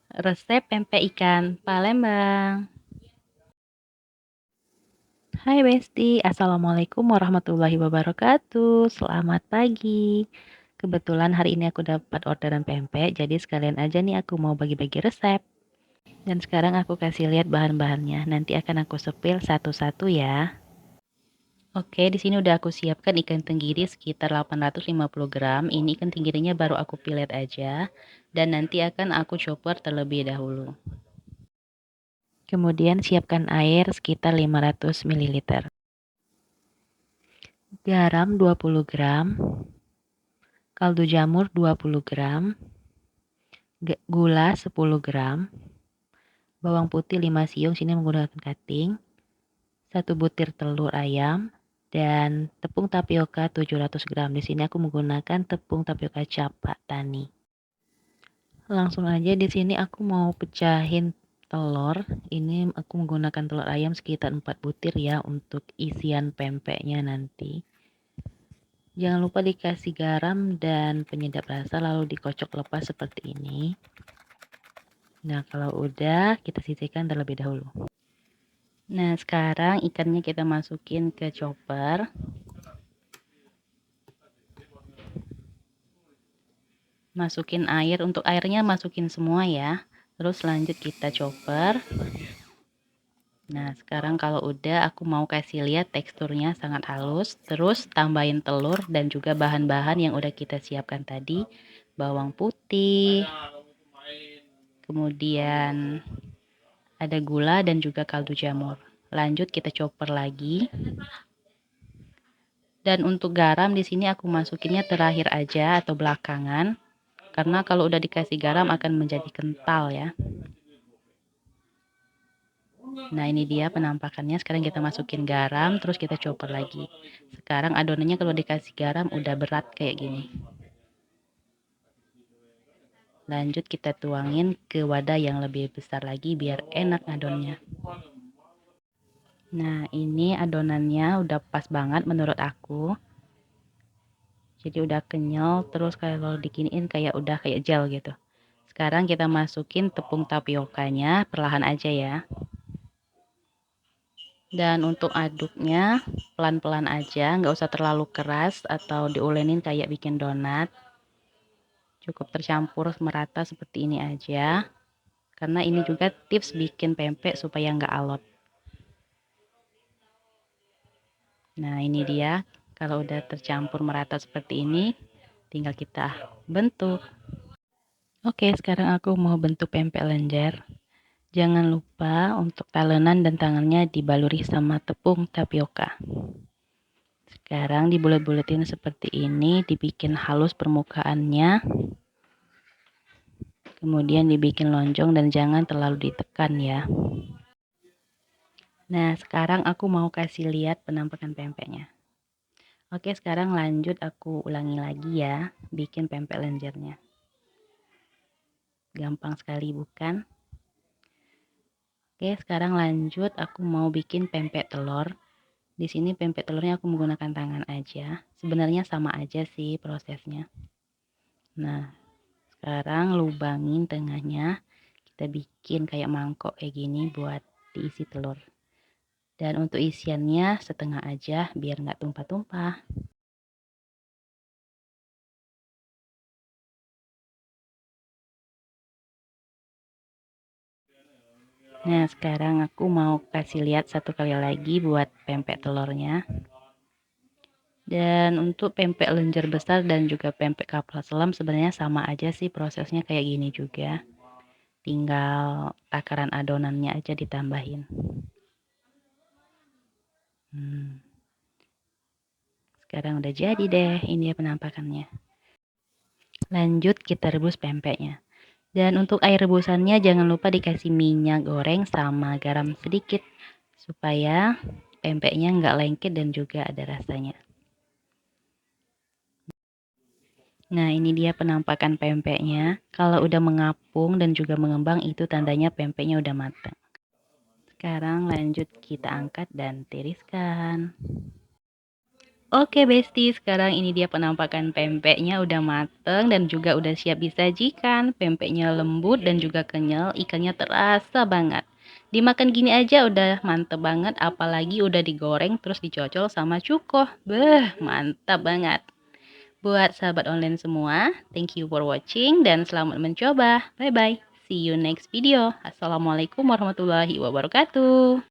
Resep pempek ikan Palembang. Hai Besti, Assalamualaikum warahmatullahi wabarakatuh. Selamat pagi. Kebetulan hari ini aku dapat orderan pempek, jadi sekalian aja nih aku mau bagi-bagi resep. Dan sekarang aku kasih lihat bahan-bahannya. Nanti akan aku sepil satu-satu ya. Oke, di sini udah aku siapkan ikan tenggiri sekitar 850 gram. Ini ikan tenggirinya baru aku pilet aja. Dan nanti akan aku chopper terlebih dahulu. Kemudian siapkan air sekitar 500 ml. Garam 20 gram, kaldu jamur 20 gram, gula 10 gram, bawang putih 5 siung, sini menggunakan cutting, 1 butir telur ayam, dan tepung tapioka 700 gram. Di sini aku menggunakan tepung tapioka cap Pak Tani. Langsung aja di sini aku mau pecahin telur. Ini aku menggunakan telur ayam sekitar 4 butir ya untuk isian pempeknya nanti. Jangan lupa dikasih garam dan penyedap rasa lalu dikocok lepas seperti ini. Nah, kalau udah kita sisihkan terlebih dahulu. Nah, sekarang ikannya kita masukin ke chopper. Masukin air, untuk airnya masukin semua ya. Terus lanjut kita chopper. Nah, sekarang kalau udah aku mau kasih lihat teksturnya sangat halus. Terus tambahin telur dan juga bahan-bahan yang udah kita siapkan tadi. Bawang putih. Kemudian ada gula dan juga kaldu jamur. Lanjut kita chopper lagi. Dan untuk garam di sini aku masukinnya terakhir aja atau belakangan. Karena kalau udah dikasih garam akan menjadi kental ya. Nah, ini dia penampakannya. Sekarang kita masukin garam, terus kita chopper lagi. Sekarang adonannya kalau dikasih garam udah berat kayak gini. Lanjut kita tuangin ke wadah yang lebih besar lagi biar enak adonnya. Nah, ini adonannya udah pas banget menurut aku. Jadi udah kenyal, terus kalau dikiniin kayak udah kayak gel gitu. Sekarang kita masukin tepung tapiokanya, perlahan aja ya. Dan untuk aduknya pelan-pelan aja, nggak usah terlalu keras atau diolenin kayak bikin donat. Cukup tercampur merata seperti ini aja. Karena ini juga tips bikin pempek supaya nggak alot. Nah, ini dia. Kalau udah tercampur merata seperti ini, tinggal kita bentuk. Oke, sekarang aku mau bentuk pempek lenjer. Jangan lupa untuk talenan dan tangannya dibaluri sama tepung tapioka. Sekarang dibulet-buletin seperti ini, dibikin halus permukaannya. Kemudian dibikin lonjong dan jangan terlalu ditekan ya. Nah, sekarang aku mau kasih lihat penampakan pempeknya. Oke, sekarang lanjut aku ulangi lagi ya, bikin pempek lenjernya. Gampang sekali bukan? Oke, sekarang lanjut aku mau bikin pempek telur. Di sini pempek telurnya aku menggunakan tangan aja. Sebenarnya sama aja sih prosesnya. Nah, sekarang lubangin tengahnya. Kita bikin kayak mangkok kayak gini buat diisi telur. Dan untuk isiannya setengah aja biar nggak tumpah-tumpah. Nah, sekarang aku mau kasih lihat satu kali lagi buat pempek telurnya. Dan untuk pempek lenjer besar dan juga pempek kapal selam sebenarnya sama aja sih prosesnya kayak gini juga. Tinggal takaran adonannya aja ditambahin. Sekarang udah jadi deh, ini ya penampakannya. Lanjut kita rebus pempeknya. Dan untuk air rebusannya jangan lupa dikasih minyak goreng sama garam sedikit supaya pempeknya nggak lengket dan juga ada rasanya. Nah, ini dia penampakan pempeknya. Kalau udah mengapung dan juga mengembang itu tandanya pempeknya udah matang. Sekarang lanjut kita angkat dan tiriskan. Oke Besti, sekarang ini dia penampakan pempeknya udah mateng dan juga udah siap disajikan. Pempeknya lembut dan juga kenyal, ikannya terasa banget. Dimakan gini aja udah mantep banget, apalagi udah digoreng terus dicocol sama cuko. Beh, mantap banget. Buat sahabat online semua, thank you for watching dan selamat mencoba. Bye-bye. See you next video. Assalamualaikum warahmatullahi wabarakatuh.